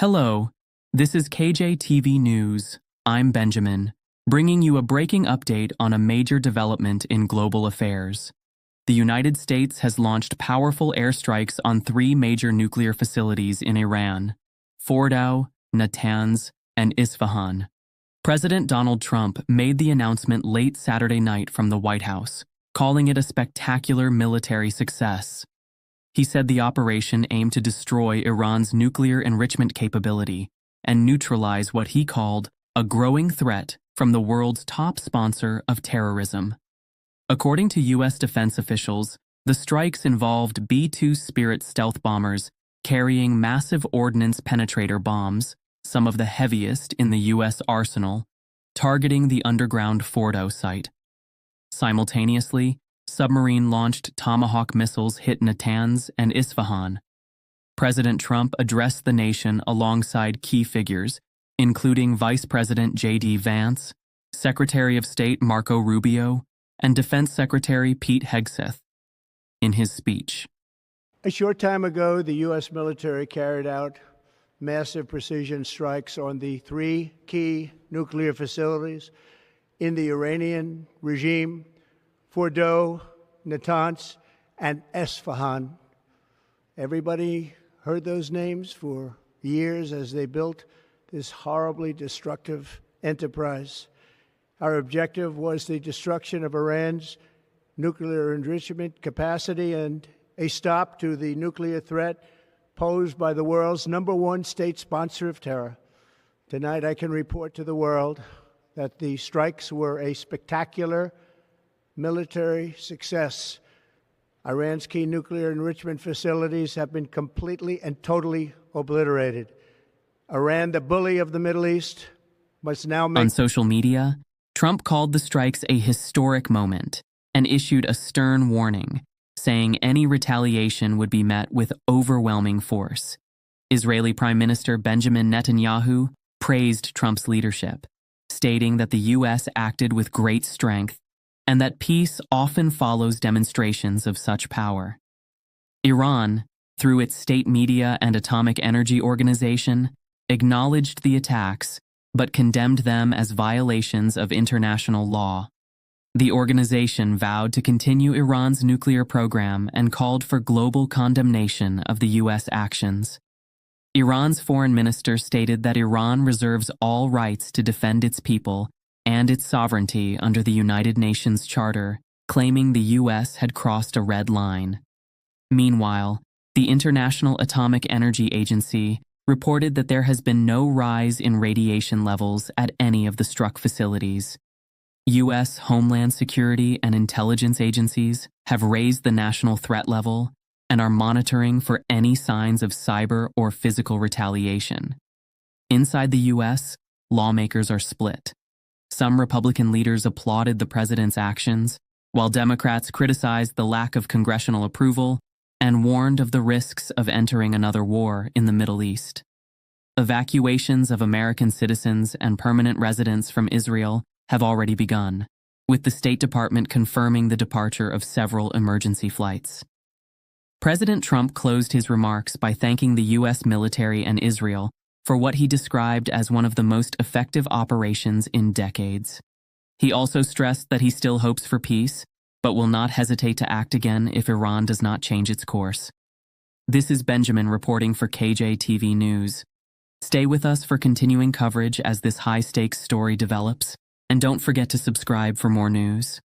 Hello, this is KJTV News. I'm Benjamin, bringing you a breaking update on a major development in global affairs. The United States has launched powerful airstrikes on 3 major nuclear facilities in Iran: Fordow, Natanz, and Isfahan. President Donald Trump made the announcement late Saturday night from the White House, calling it a spectacular military success. He said the operation aimed to destroy Iran's nuclear enrichment capability and neutralize what he called a growing threat from the world's top sponsor of terrorism. According to U.S. defense officials, the strikes involved B-2 Spirit stealth bombers carrying massive ordnance penetrator bombs, some of the heaviest in the U.S. arsenal, targeting the underground Fordow site. Simultaneously, submarine-launched Tomahawk missiles hit Natanz and Isfahan. President Trump addressed the nation alongside key figures, including Vice President J.D. Vance, Secretary of State Marco Rubio, and Defense Secretary Pete Hegseth. In his speech, a short time ago, the U.S. military carried out massive precision strikes on the 3 key nuclear facilities in the Iranian regime: Fordow, Natanz, and Isfahan. Everybody heard those names for years as they built this horribly destructive enterprise. Our objective was the destruction of Iran's nuclear enrichment capacity and a stop to the nuclear threat posed by the world's #1 state sponsor of terror. Tonight, I can report to the world that the strikes were a spectacular military success. Iran's key nuclear enrichment facilities have been completely and totally obliterated. Iran, the bully of the Middle East, must now make... On social media, Trump called the strikes a historic moment and issued a stern warning, saying any retaliation would be met with overwhelming force. Israeli Prime Minister Benjamin Netanyahu praised Trump's leadership, stating that the U.S. acted with great strength and that peace often follows demonstrations of such power. Iran, through its state media and Atomic Energy Organization, acknowledged the attacks but condemned them as violations of international law. The organization vowed to continue Iran's nuclear program and called for global condemnation of the U.S. actions. Iran's foreign minister stated that Iran reserves all rights to defend its people and its sovereignty under the United Nations Charter, claiming the U.S. had crossed a red line. Meanwhile, the International Atomic Energy Agency reported that there has been no rise in radiation levels at any of the struck facilities. U.S. Homeland Security and intelligence agencies have raised the national threat level and are monitoring for any signs of cyber or physical retaliation. Inside the U.S., lawmakers are split. Some Republican leaders applauded the president's actions, while Democrats criticized the lack of congressional approval and warned of the risks of entering another war in the Middle East. Evacuations of American citizens and permanent residents from Israel have already begun, with the State Department confirming the departure of several emergency flights. President Trump closed his remarks by thanking the U.S. military and Israel for what he described as one of the most effective operations in decades. He also stressed that he still hopes for peace, but will not hesitate to act again if Iran does not change its course. This is Benjamin reporting for KJTV News. Stay with us for continuing coverage as this high-stakes story develops, and don't forget to subscribe for more news.